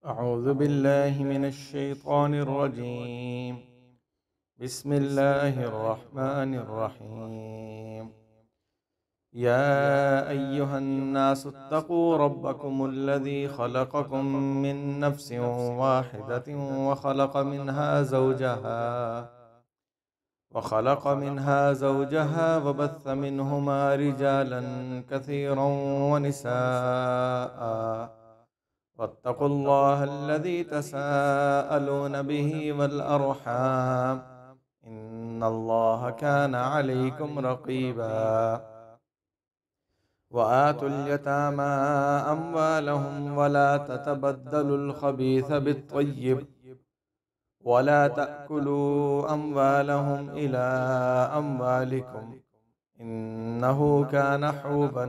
أعوذ بالله من الشيطان الرجيم. بسم الله الرحمن الرحيم. يا أيها الناس اتقوا ربكم الذي خلقكم من نفس واحدة وخلق منها زوجها وبث منهما رجالا كثيرا ونساء. واتقوا الله الذي تساءلون به والأرحام إن الله كان عليكم رقيبا. وآتوا اليتامى أموالهم ولا تتبدلوا الخبيث بالطيب ولا تأكلوا أموالهم إلى أموالكم إنه كان حوبا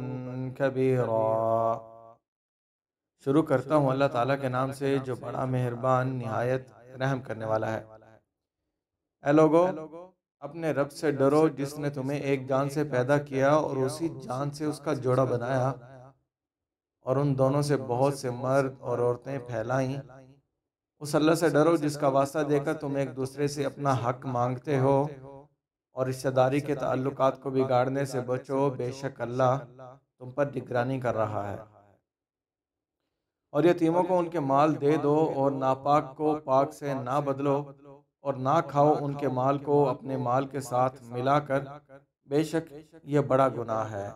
كبيرا. شروع کرتا ہوں اللہ تعالیٰ کے نام سے جو بڑا مہربان نہایت رحم کرنے والا ہے۔ اے لوگو، اپنے رب سے ڈرو جس نے تمہیں ایک جان سے پیدا کیا اور اسی جان سے اس کا جوڑا بنایا اور ان دونوں سے بہت سے مرد اور عورتیں پھیلائیں۔ اس اللہ سے ڈرو جس کا واسطہ دے کر تم ایک دوسرے سے اپنا حق مانگتے ہو اور رشتہ داری کے تعلقات کو بگاڑنے سے بچو، بے شک اللہ تم پر نگرانی کر رہا ہے۔ اور یتیموں کو ان کے مال دے دو اور ناپاک کو پاک سے نہ بدلو اور نہ کھاؤ ان کے مال کو اپنے مال کے ساتھ ملا کر، بے شک یہ بڑا گناہ ہے۔